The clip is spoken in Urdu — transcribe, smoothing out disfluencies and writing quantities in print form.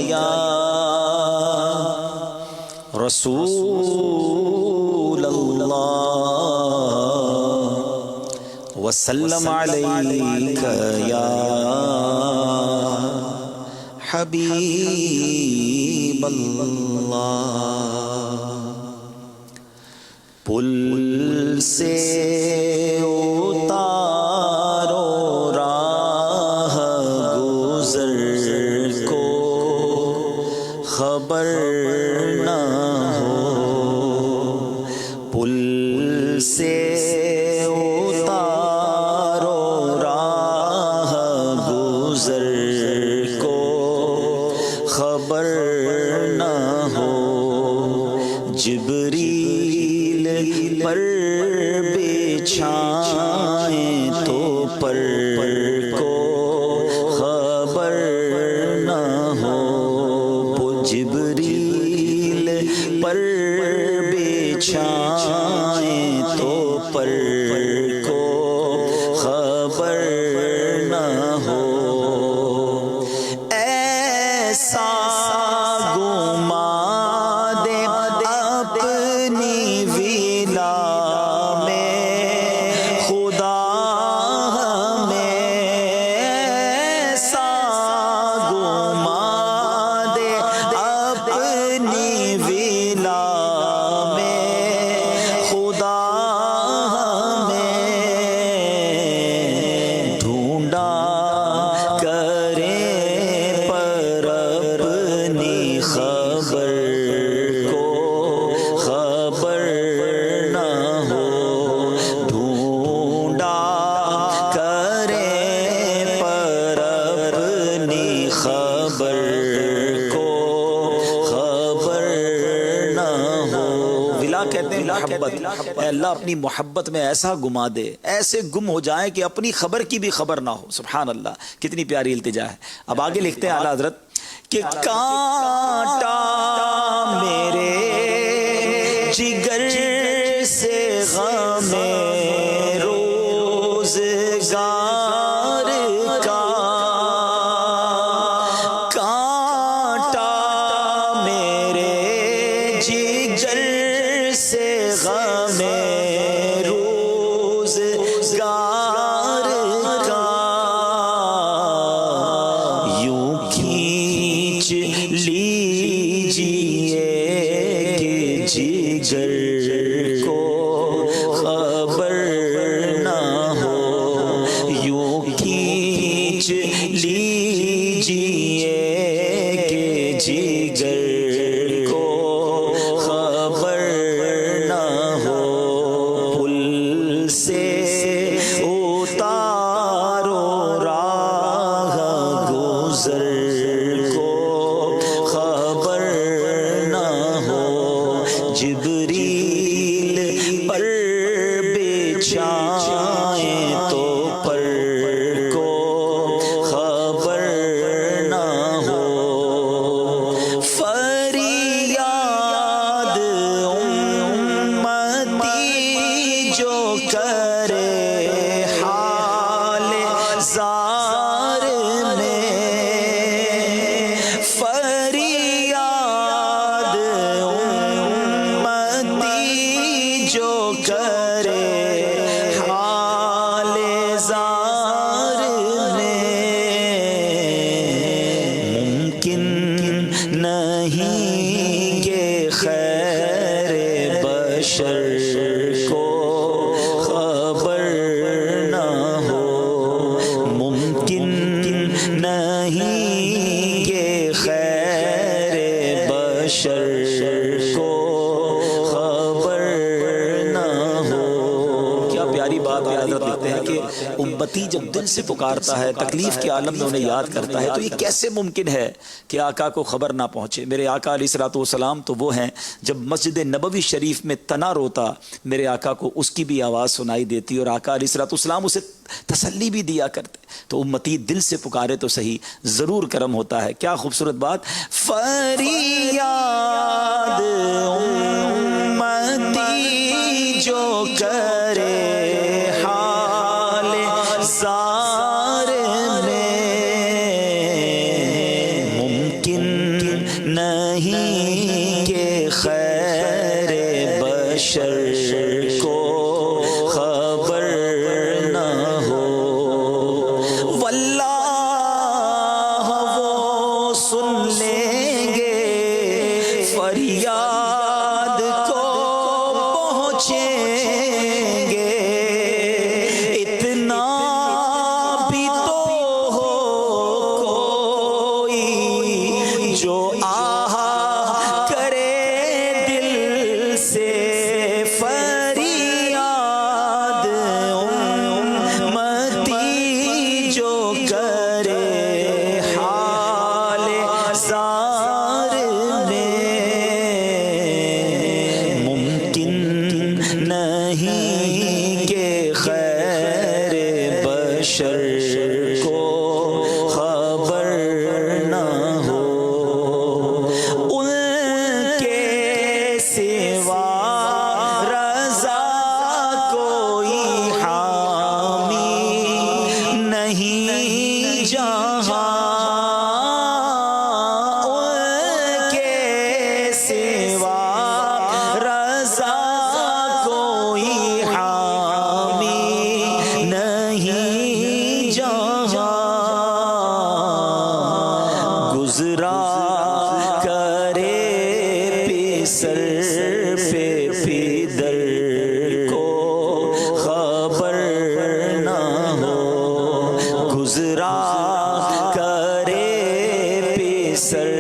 یا رسول اللہ وسلم علیک یا حبیب اللہ۔ پل سے اتارو راہ گزر کو خبر نہ ہو، پل سے اتارو راہ گزر کو خبر نہ ہو، جبریل پر بچھائیں تو پر کو خبر نہ ہو، جبریل پر بچھائیں تو پر کو خبر نہ ہو، ایسا گما دے اپنی ولا میں خدا ہمیں، ایسا گما دے اپنی ولا میں خدا ہمیں، ڈھونڈا کریں پر اپنی خبر کو خبر نہ ہو، ڈھونڈا کریں پر اپنی خبر کو خبر نہ ہو۔ ولا کہتے ہیں محبت، اے اللہ اپنی محبت میں ایسا گما دے، ایسے گم ہو جائیں کہ اپنی خبر کی بھی خبر نہ ہو۔ سبحان اللہ، کتنی پیاری التجا ہے۔ اب آگے لکھتے ہیں اعلیٰ حضرت کہ کانٹا میرے جگر سے غم روزگار کا، کانٹا میرے جگر سے غم روزگار کا، یوں کھینچ لیجیے کہ جگر کو خبر نہ ہو، یوں کھینچ لیجیے کہ جگر کو خبر نہ ہو، پل سے اتارو راہ گزر کو خبر نہ ہو، جبریل پر بچھائیں تو پر کو خبر نہ ہو، فریاد امتی جو کرے حال زار میں، فریاد امتی جو کرے حال زار میں، ممکن نہیں کہ خیر بشر کو خبر نہ ہو، ممکن نہیں کہ خیر بشر کو خبر نہ ہو۔ کیا پیاری بات ہے، حضرت لکھتے ہیں کہ امتی جب دل سے پکارتا ہے، تکلیف کے عالم میں انہیں یاد کرتا ہے، تو یہ کیسے ممکن ہے کہ آقا کو خبر نہ پہنچے۔ میرے آقا علیہ الصلوۃ والسلام تو وہ ہیں جب مسجد نبوی شریف میں تنا روتا، میرے آقا کو اس کی بھی آواز سنائی دیتی، اور آقا علیہ الصلوۃ والسلام اسے تسلی بھی دیا کرتے۔ تو امتی دل سے پکارے تو صحیح، ضرور کرم ہوتا ہے۔ کیا خوبصورت بات، فریاد امتی جو کرے حال زار میں، ممکن نہیں کہ خیر بشر کو خبر نہ ہو، واللہ وہ سن لیں گے فریاد کو پہنچیں گے، اتنا بھی تو ہو کوئی جو آہا کرے دل سے فریاد، امتی جو کرے حال زار میں، ممکن نہیں کہ خیر بشر کو خبر نہ ہو، ان کے سوا رضا کوئی حامی نہیں جہاں، ان کے سوا رضا کوئی حامی نہیں جہاں، گزرا کرے پیسر پہ پیدر کو خبر نہ ہو، گزرا کرے پیسر